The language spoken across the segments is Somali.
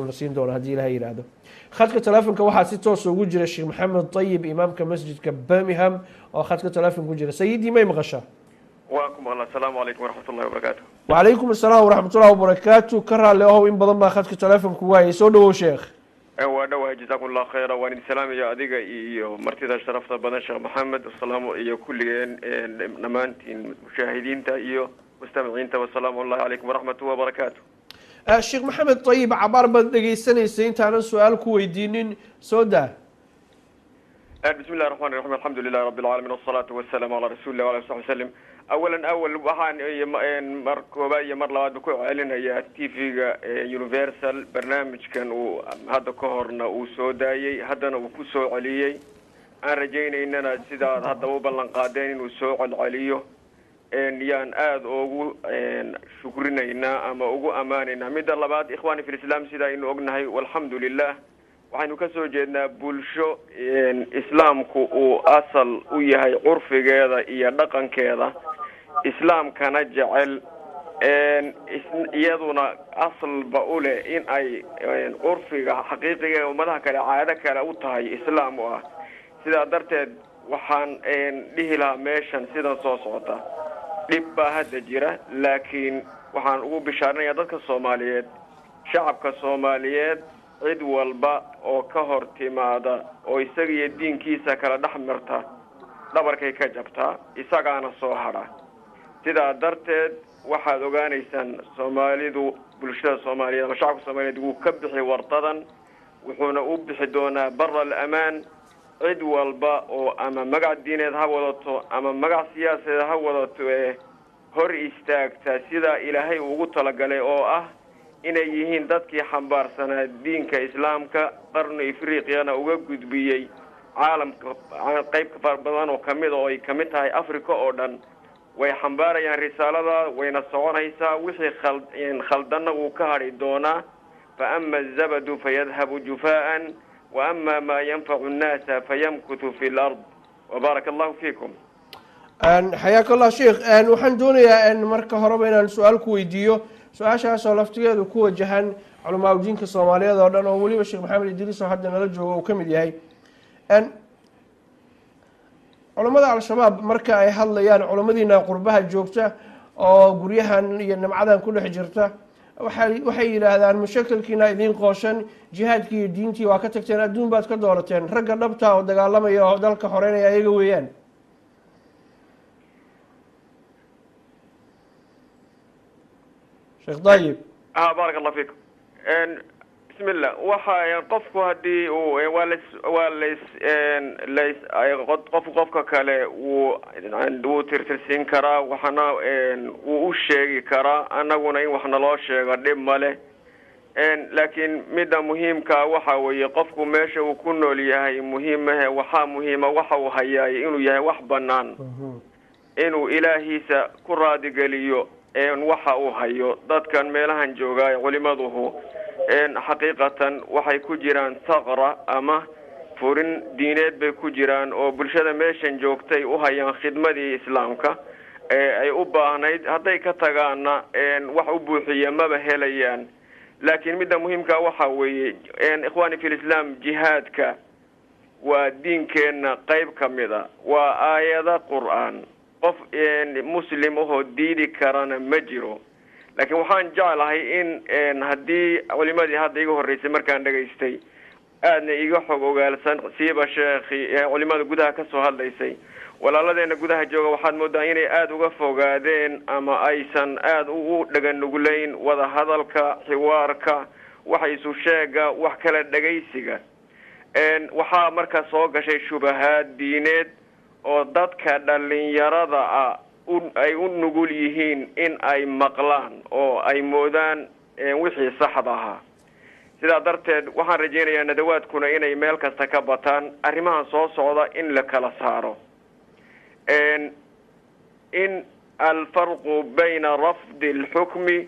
la siin doono haddii ilaha yidhaahdo khadka telefonka waxaa si toos ugu jira sheekh maxamed طayib imaamka masjidka birmingham oo khadka telefonka ku jira sayidii may maqashaa waakum allah asalaamu calaykum waraxmat ullahi wabarakaatu wacalaykum asalaam waraxmat ullahi wabarakaatu ka raalli ahow in badan baa khadka telefonku waayay soo dhawow sheekh waa dhawahay jazakum allah khayra waan idin salaamaya adiga iyo martida sharafta badan sheekh maxamed asalaamu iyo kulligeen dhammaantiin mushaahidiinta iyo mustamaciinta wasalaamu allahi calaykum waraxmatullahi wabarakaatu sheekh maxamed طayib cabaar baad dhegaysanaysay intaanan su-aal ku weydiinin soo daa bismi llahi raxmaan raxiim alxamdu lilahi rabbi alcaalamiin wasalaatu wasalaamu calaa rasuuli llah wala saxbi wasalim awal waxaan mar koobaad iyo mar labaadba ku celinayaa tv-ga universal barnaamijkan uu hadda ka horna uu soo daayey haddana uu ku soo celiyey aan rajaynaynana sidaad haddaba u ballan qaadeen inuu soo celceliyo yaan aada ugu shukrinaynaa ama ugu ammaanaynaa midda labaad ikhwaani fi lislaam sida aynu ognahay walxamdu lilah waxaynu ka soo jeednaa bulsho islaamku uu asal u yahay curfigeeda iyo dhaqankeeda islaamkana jecel iyaduna asalba u leh in ay curfiga xaqiiqiga ee ummadaha kale caado kale u tahay islaam u ah sidaa darteed waxaan dhihi lahaa meeshan sidan soo socota dhib baa hadda jira laakiin waxaan ugu bishaarinayaa dadka soomaaliyeed shacabka soomaaliyeed cid walba oo ka hor timaada oo isaga iyo diinkiisa kala dhex marta dhabarkay ka jabtaa isagaana soo hadha sidaa darteed waxaad ogaanaysaan soomaalidu bulshada soomaaliyeed ama shacabka soomaaliyeed wuu ka bixi wardadan wuxuuna u bixi doonaa bara alamaan cid walba oo ama magac diineed ha wadato ama magac siyaasadeed ha wadato ee hor istaagta sidaa ilaahay ugu talagalay oo ah inay yihiin dadkii xambaarsanaa diinka islaamka qarni afriqiyana uga gudbiyey caalamka qayb far badan oo kamid oo ay kamid tahay africa oo dhan way xambaarayaan risaalada wayna soconaysaa wixii khaldanna wuu ka hadhi doonaa fa ama azabadu fayadhabu jufaa'an wa ama maa yanfacu nnaasa fayamkuthu fi lard wabaaraka allahu fiikum xayaaka allah sheekh waxaan doonayaa marka horeba inaan su-aal ku weydiiyo su-aashaasoo laftigeedu ku wajahan culamaa udiinka soomaaliyeed oo dhan oo weliba sheekh maxamed idriis oo hadda nala joogo uu ka mid yahay culammada al-shabaab marka ay hadlayaan culamadiina qurbaha joogta oo guryahan iyo nimcadan ku dhex jirta waxay yidhaahdaan mushakalkiina idiin qooshan jihaadkii iyo diintii waa ka tagteen adduun baad ka doorateen ragga dhabta oo dagaalamaya oo dalka xoreynaya ayaga weeyaan sheekh dayib baaraka allah fiikum bismi llah waxa qofku haddii uu qofka kale wuu tirtirsiin karaa waxna wuu u sheegi karaa annaguna in wax naloo sheego dhib male laakiin midda muhiimkaa waxa weeye qofku meesha uu ku nool yahay muhiimahe waxaa muhiima waxa uu hayaay inuu yahay wax bannaan inuu ilaahiisa ku raadigeliyo waxa uu hayo dadkan meelahan joogaay culimaduhu xaqiiqatan waxay ku jiraan saqra ama furin diineed bay ku jiraan oo bulshada meeshan joogtay u hayaan khidmadii islaamka ay u baahnayd hadday ka tagaana wax u buuxiya maba helayaan laakiin midda muhiimka waxa weeye ikhwaani fi lislaam jihaadka waa diinkeenna qayb ka mida waa aayada qur'aan qof muslim ahoo diidi karana ma jiro laakiin waxaan jeclahay in haddii culimadii hadda iga horreysay markaan dhegaystay aadna iga xog ogaalsan siiba sheekhi culimada gudaha ka soo hadlaysay walaaladeena gudaha jooga waxaad moodaa inay aada uga fogaadeen ama aysan aada ugu dhagan nuglayn wada hadalka xiwaarka waxa isu sheega wax kala dhegaysiga waxaa marka soo gashay shubahaad diineed oo dadka dhalinyarada ah ay u nugul yihiin in ay maqlaan oo ay moodaan wixii saxda ahaa sidaa darteed waxaan rajaynayaa nadawaadkuna inay meel kasta ka bataan arrimahan soo socda in la kala saaro in alfarqu bayna rafdi alxukmi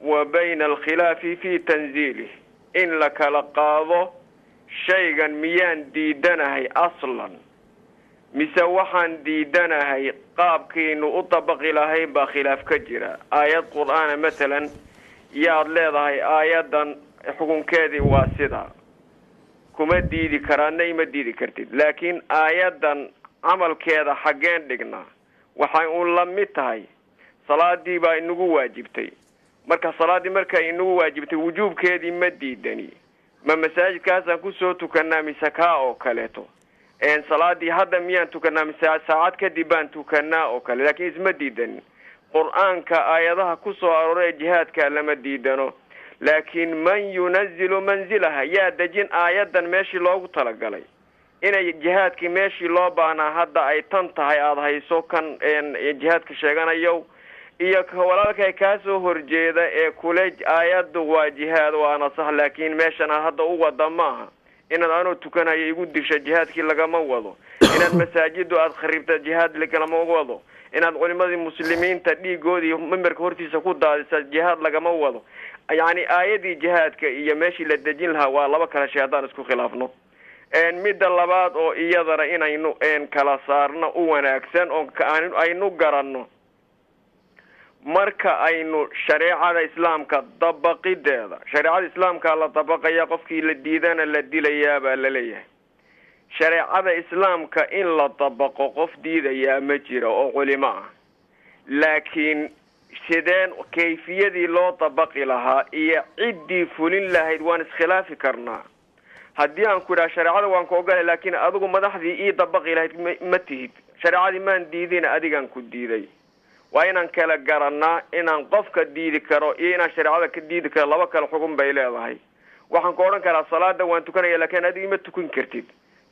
wa bayna alkhilaafi fi tanziilih in la kala qaado shaygan miyaan diidanahay aslan mise waxaan diidanahay qaabkiinu u dabaqi lahayn baa khilaaf ka jira aayad qur'aana matalan yaad leedahay aayadan xukunkeedii waa sida kuma diidi karaana ima diidi kartid laakiin aayadan camalkeeda xageen dhignaa waxay u la mid tahay salaadii baa inagu waajibtay marka salaadii markay inagu waajibtay wujuubkeedii ma diidani ma masaajidkaasaan ku soo tukanaa mise kaa oo kaleeto salaadii hadda miyaan tukanaa mise saacad kadib baan tukanaa oo kale laakiin isma diidanin qur'aanka aayadaha ku soo arooray jihaadka lama diidano laakiin man yunazzilu manzilaha yaa dejin aayadan meeshii loogu talagalay inay jihaadkii meeshii loo baanaa hadda ay tan tahay aada hayso kan jihaadka sheeganayo iyo walaalkay kaa soo horjeeda ee kule aayadu waa jihaad waana sax laakiin meeshan hadda u wada maaha inaad anoo tukanayo igu disha jihaadkii lagama wado inaad masaajidu aad kharibta jihaad lagama wado inaad culimadii muslimiinta dhiigoodii mimbarka hortiisa ku daadisa jihaad lagama wado yani aayadii jihaadka iyo meeshii la dejin lahaa waa laba kala shay haddaan isku khilaafno midda labaad oo iyadana inaynu kala saarno u wanaagsan oo aynu garanno marka aynu shareecada islaamka dabaqideeda shareecada islaamka la dabaqaya qofkii la diidana la dilayaa baa la leeyahay shareecada islaamka in la dabaqo qof diidayaa ma jiro oo culimo ah laakiin sideen kayfiyadii loo dabaqi lahaa iyo ciddii fulin lahayd waan iskhilaafi karnaa haddii aan ku idhaha shareecada waan ku ogolay laakiin adigu madaxdii ii dabaqi lahayd ma tihid shareecadii maan diidina adigaan ku diiday waa inaan kala garanaa inaan qofka diidi karo iyo inaan shareecada ka diidi karo laba kala xugun bay leedahay waxaan ku odhan karaa salaada waan tukanaya laakiin adigu ima tukan kartid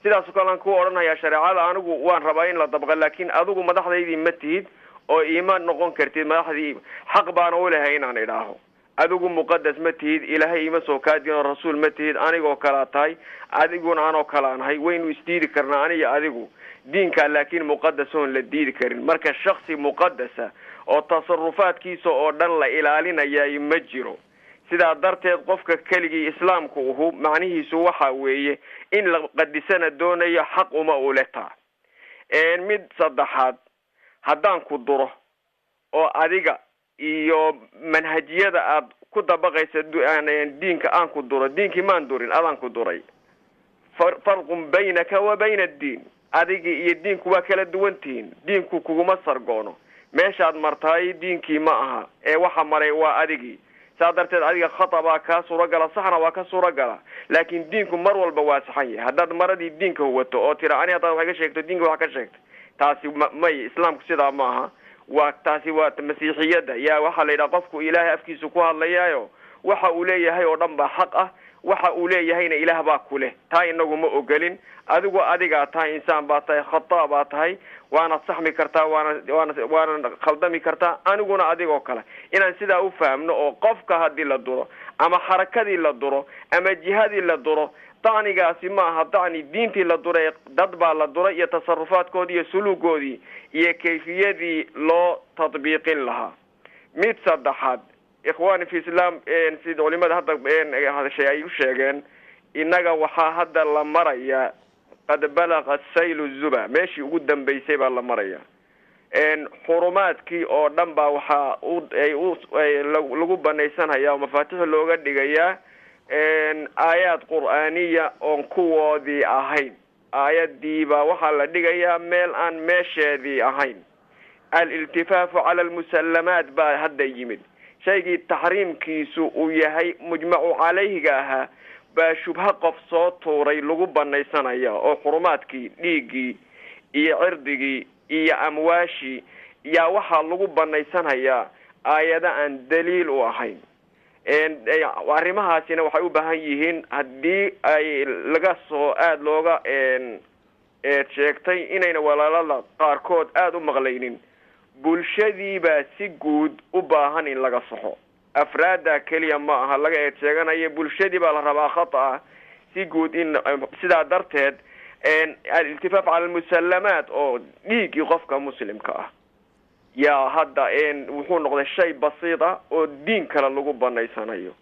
sidaasoo kale aan ku odhanayaa shareecada anigu waan rabaa in la dabqa laakiin adigu madaxdaydii ma tihid oo iima noqon kartid madaxdii xaq baana u lehay inaan idhaaho adigu muqadas ma tihid ilaahay ima soo kaadin oo rasuul ma tihid anigoo kalaa tahay adiguna anoo kalaanahay waynu isdiidi karnaa aniga adigu diinka laakiin muqadas oon la diidi karin marka shaksi muqadasa oo tasarufaadkiisa oo dhan la ilaalinaya ma jiro sidaa darteed qofka keligii islaamku uhu macnihiisu waxa weeye in la qadisana doonayo xaq uma u letaa mid saddexaad haddaan ku duro oo adiga iyo manhajiyada aad ku dabaqaysa diinka aan ku duro diinkii maan durin adaan ku duray farqun baynaka wa bayna addiin adigii iyo diinku waa kala duwantihiin diinku kuguma sargoono meeshaad martaay diinkii ma aha ee waxa maray waa adigii saa darteed adiga khata baa kaa suuragala saxna waa ka suuragala laakiin diinku mar walba waa saxan yahay haddaad maradii diinka wato oo tira ani haddaad wax ka sheegto diinka wax ka sheegto taasi may islaamku sidaa ma aha waa taasi waa masiixiyadda yaa waxaa la yidhaha qofku ilaahay afkiisa ku hadlayaayo waxa uu leeyahay oo dhan baa xaq ah waxa uu leeyahayna ilaah baa ku leh taa inagu ma ogolin adigu adigaa tahay insaan baa tahay khata baa tahay waana saxmi kartaa waana khaldami kartaa aniguna adigoo kale inaan sidaa u fahamno oo qofka haddii la duro ama xarakadii la duro ama jihadii la duro dacnigaasi ma aha dacni diintii la duray dad baa la duray iyo tasarufaadkoodii iyo suluugoodii iyo kayfiyadii loo tadbiiqin lahaa mid saddexaad ikhwaani fi islaam sida culimada hadda hadashay ay u sheegeen innaga waxaa hadda la maraya qad balaqa saylu zuba meeshii ugu dambaysay baa la maraya xurumaadkii oo dhan baa waxaa lagu banaysanhayaa oo mafaatix looga dhigayaa aayaad qur'aaniya oon kuwoodii ahayn aayadiibaa waxaa la dhigayaa meel aan meesheedii ahayn aliltifaafu cala almusallamaat baa hadda yimid shaygii taxriimkiisu uu yahay mujmacu calayhiga ahaa baa shubha qof soo tuuray lagu banaysanaya oo xurumaadkii dhiiggii iyo cirdigii iyo amwaashii yaa waxaa lagu banaysanhayaa aayada aan daliil u ahayn arrimahaasina waxay u baahan yihiin haddii ay laga soo aada looga sheegtay inayna walaalada qaarkood aada u maqlaynin bulshadiibaa si guud u baahan in laga saxo afraada keliya ma aha laga eed sheeganayo bulshadii baa la rabaa khata ah si guud in sidaa darteed aliltifaaf cala almusallamaat oo dhiiggii qofka muslimka ah yaa hadda wuxuu noqday shay basiida oo diin kale lagu banaysanayo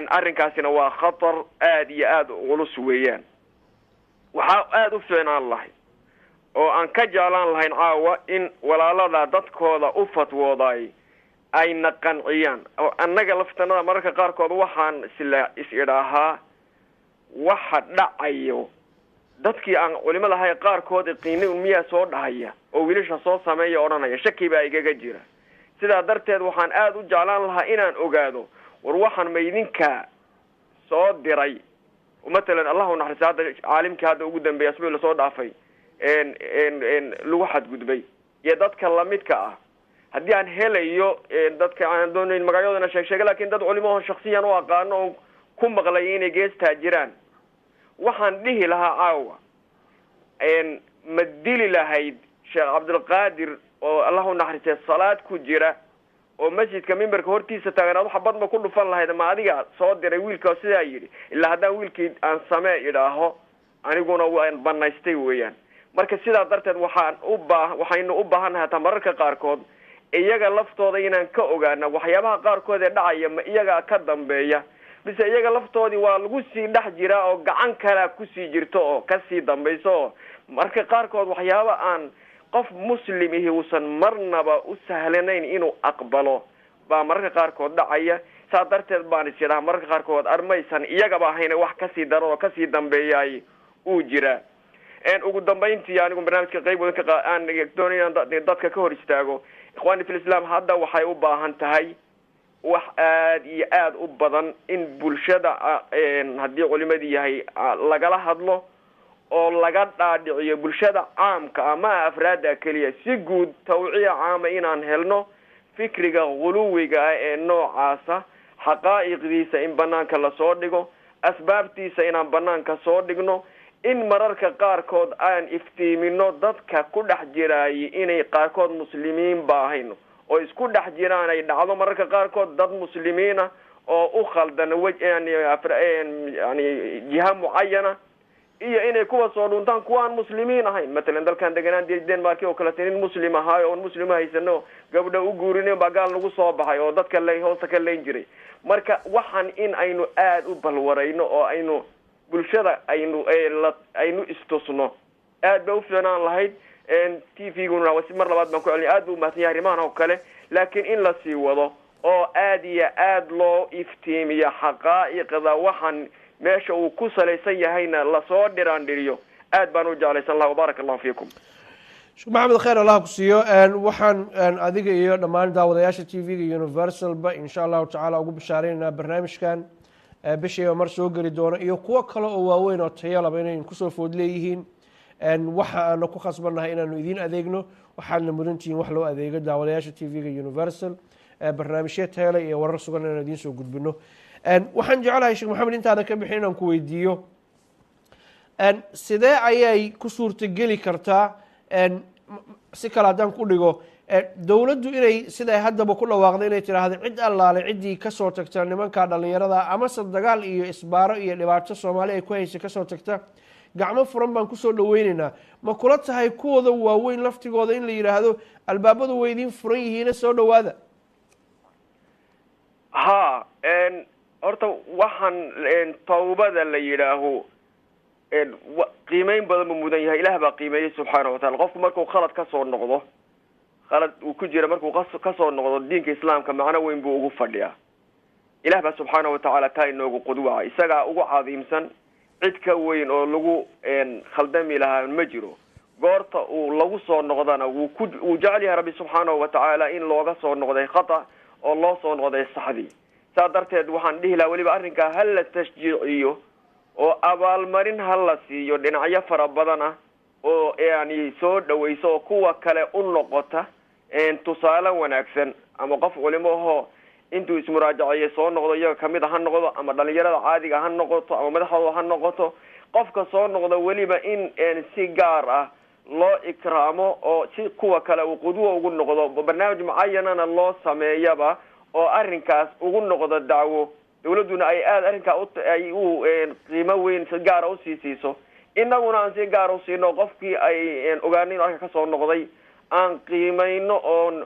arrinkaasina waa khatar aada iyo aada culus weeyaan waxaa aada u fiicnaan lahay oo aan ka jeclaan lahayn caawa in walaalada dadkooda u fatwooday ayna qanciyaan oo annaga laftanada mararka qaarkood waxaan is-idhaahaa waxa dhacayo dadkii aan culimo lahay qaarkood qiinay miyaa soo dhahaya oo wiilasha soo sameeya odhanaya shaki baa igaga jira sidaa darteed waxaan aad u jeclaan lahaa inaan ogaado war waxaan maydinka soo diray مثلا الله نحرس هذا عالم كهذا وجودا بيسمي له صوت عفي إن لوحة جدبي يدات كلاميت كأ هدي عن هلا يو دات كعندون المجايود أنا شيء لكن دات علماء شخصيا وقانون كم بغليين جيز تاجران وحن به لها عاوة إن مدلي لهيد شيخ عبد القادر الله نحرس الصلاة كجرة ومسجد كمين بركورتي ستغنى حبط ما كله فن هذا ما أديك صوت ويل كاسيا يري إلا هذا ويل كي عن سماء إلهه أنا يقولون وين بنايستي ويان مركز سيدا درت وحين أباهنها تمرك قاركود إيجا لفتو ذينا كأوجانا وحيابها قاركود دعية ما إيجا كدم بيا بس إيجا لفتو ذي والجوسي دحجرا أو عن كلا كوسي جرتو كسي دم بيسو مركز قاركود وحيابها عن qof muslimihi uusan marnaba u sahlanayn inuu aqbalo baa mararka qaarkood dhacaya saa darteed baan isjiraha mararka qaarkood armaysan iyagaba ahayna wax ka sii daro oo ka sii dambeeyay uu jira ugu dambeyntii anigu barnaamijka qayb weyn ka aan doonayaan dadka ka hor istaago ikhwaani fil islaam hadda waxay u baahan tahay wax aad iyo aad u badan in bulshada haddii culimadii yahay lagala hadlo oo laga dhaadhiciyo bulshada caamka ama afraada kaliya si guud tawciya caama inaan helno fikriga quluwiga ee noocaasa xaqaa'iqdiisa in banaanka la soo dhigo asbaabtiisa inaan banaanka soo dhigno in mararka qaarkood aan iftiimino dadka ku dhex jiraayay inay qaarkood muslimiin baahayno oo isku dhex jiraan ay dhacdo mararka qaarkood dad muslimiina oo u khaldan yani jiha mucayana iyo inay kuwa soo dhuntaan kuwaan muslimiin ahayn مثلا dalkan deganaan Denmark oo kala tiin muslim ahaa oo muslim haysano gabdha u guurineen bagaal lagu soo baxay oo dadka lay hoosta ka leen jiray marka waxaan in aynu aad u balwarayno oo aynu bulshada aynu istusno aad baa u fiicnaan lahayd TV-guna mar labaad baan ku celin aad buu mahadsan yahay arrimahan oo kale laakiin in la sii wado oo aad iyo aad loo iftiimiyo xaqaa'iqda waxaan meesha uu ku salaysan yahayna la soo dhiraandhiriyo aad baan u jeclaysan lahaa baarak allah fiikum sheekh maxamed khayr allah ku siiyo waxaan adiga iyo dhammaan daawadayaasha TV-ga Universal ba insha Allah taala ugu bishaareynaa barnaamijkan bishii mar soo gali doono iyo kuwa kale oo waaweyn oo tayo laba inay ku soo food leeyihiin waxa aan ku khasbanahay inaanu idin adeegno waxaana mudantiin wax loo adeego daawadayaasha TV-ga Universal barnaamijyo tayo iyo warar sugan inaan idin soo gudbino waxaan jeclahay sheekh maxamed intaan ka bixin inaan ku weydiiyo sidee ayay ku suurtageli kartaa si kale haddaan ku dhigo dowladdu inay siday haddaba ku dhawaaqday inay tiraahdo cid allaale ciddii kasoo tagta nimanka dhalinyarada amase dagaal iyo isbaaro iyo dhibaato Soomaali ay ku haysa kasoo tagta gacmo furan baan kusoo dhaweynaynaa ma kula tahay kuwooda waaweyn laftigooda in la yidhaahdo albaabadu way idin furan yihiin soo dhawaada ha horta waxaan tawbada la yidhaaho qiimeyn badan buu mudan yahay ilaah baa qiimeeyey subxaanahu wataala qofku markuu khalad ka soo noqdo khalad uu ku jira markuu ka soo noqdo diinka islaamka macno weyn buu ugu fadhiyaa ilaah baa subxaanahu watacaala taa inoogu qudwaca isagaa ugu cadiimsan cid ka weyn oo lagu khaldami lahaa ma jiro goorta uu lagu soo noqdana wuu jecel yahay rabbi subxaanahu watacaala in looga soo noqday khata oo loo soo noqday saxdii saa darteed waxaan dhihi lahaa weliba arrinkaa ha la tashjiiciyo oo abaalmarin ha la siiyo dhinacyo fara badan ah oo yani soo dhawayso oo kuwa kale u noqota tusaale wanaagsan ama qof culimo ahoo intuu ismuraajaceeyo soo noqdo iyaga kamid ha noqdo ama dhalinyarada caadiga ha noqoto ama madaxdooda ha noqoto qofka soo noqdo weliba in si gaar ah loo ikraamo oo si kuwa kale uu qudwo ugu noqdo barnaamij mucayanana loo sameeyaba oo arrinkaas ugu noqdo dacwo dawladuna ay aad arrinkaa ay u qiimo weyn si gaara u siisiiso inaguna aan si gaara u siino qofkii ay ogaanay arka ka soo noqday aan qiimayno oon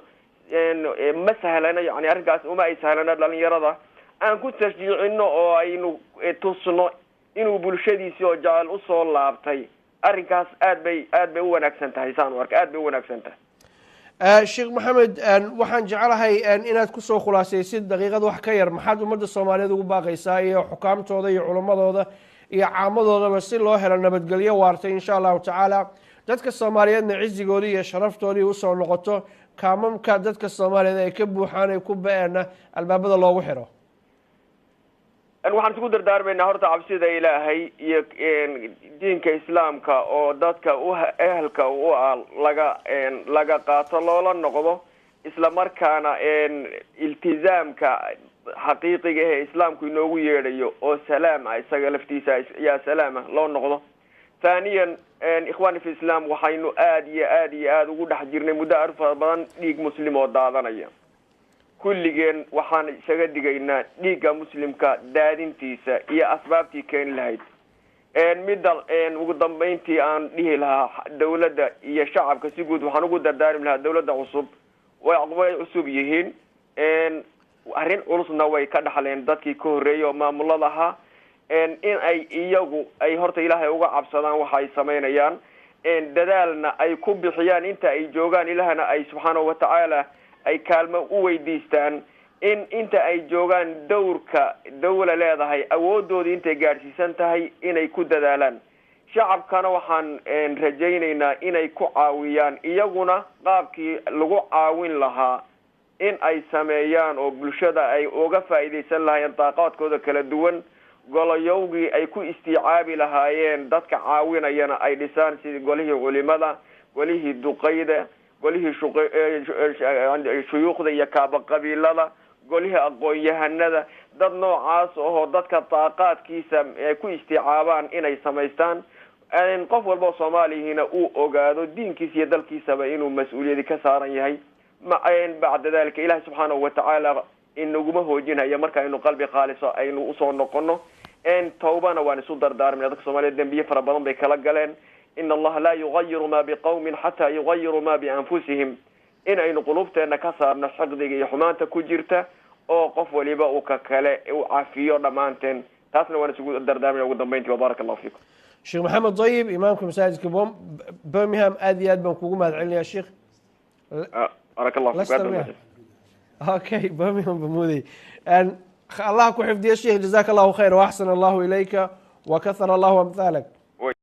ma sahlana yani arrinkaas uma ay sahlana dhalinyarada aan ku tashjiicino oo aynu tusno inuu bulshadiisii oo jecel usoo laabtay arrinkaas aad bay u wanaagsan tahay saan u arka aad bay u wanaagsan tahay sheekh maxamed waxaan jeclahay inaad kusoo khulaasaysid daqiiqad wax ka yar maxaad ummadda soomaaliyeed ugu baaqaysaa iyo xukaamtooda iyo culammadooda iyo caamadoodaba si loo helo nabadgelyo waartay insha allahu tacaala dadka soomaaliyeedna cizigoodii iyo sharaftoodii usoo noqoto kaamamka dadka soomaaliyeed ay ka buuxaan ay ku ba-eena albaabada loogu xiro waxaan isku dardaarmaynaa horta cabsida ilaahay iyo diinka islaamka oo dadka ehelka u ah laga qaato loola noqdo isla markaana iltizaamka xaqiiqiga ee islaamku inoogu yeedhayo oo salaam ah isaga laftiisa yaa salaama loo noqdo thaniyan ikhwaani fi islam waxaynu aad ugu dhex jirnay muddo aad fara badan dhiig muslim oo daadanaya kulligeen waxaan isaga digaynaa dhiigga muslimka daadintiisa iyo asbaabtii keeni lahayd midda ugu dambeyntii aan dhihi lahaa dawladda iyo shacabka si guud waxaan ugu dardaarmi lahaa dawladda cusub way cusub yihiin arrin culusna way ka dhaxleen dadkii ka horreeyay oo maamulada ahaa in ay iyagu ay horta ilaahay uga cabsadaan waxa ay samaynayaan dadaalna ay ku bixiyaan inta ay joogaan ilaahna ay subxaanahu watacaala ay kaalmo u weydiistaan in inta ay joogaan dawrka dawla leedahay awoodoodii intay gaadhsiisan tahay inay ku dadaalaan shacabkana waxaan rajaynaynaa inay ku caawiyaan iyaguna qaabkii lagu caawin lahaa in ay sameeyaan oo bulshada ay uga faa'iidaysan lahaayeen daaqaadkooda kala duwan goloyowgii ay ku istiicaabi lahaayeen dadka caawinayana ay dhisaan sidii golihii culimada golihii duqayda golihii shuyuukhda iyo kaaba qabiilada golihii aqoon-yahanada dad noocaas oo dadka daaqaadkiisa ay ku istiicaabaan inay samaystaan qof walba soomaaliyihiina uu ogaado diinkiisa iyo dalkiisaba inuu mas-uuliyadi ka saaran yahay bacda dalika ilahi subxaanahu watacaala inaguma hoojinaya marka aynu qalbi khaaliso aynu usoo noqono tawbana waan isu dardaarmina dadka soomaliyeed dembiye fara badan bay kala galeen in allaha laa yugayiru ma biqawmin xataa yugayiru ma bianfusihim in aynu qulubteena ka saarno xiqdiga iyo xumaanta ku jirta oo qof waliba uu ka kale u cafiyo dhammaanteen taasna waan isugu dardaarmina ugu dambeyntii wabaaraka allahu fiikum sheekh maxamed dayib imaamka masaajidka birmingham aad iyo aad baan kugu mahad celinayaa sheekh baraaka allahu fiikum okay birmingham bamudey الله كحفظ يا شيخ جزاك الله خير وأحسن الله إليك وكثر الله أمثالك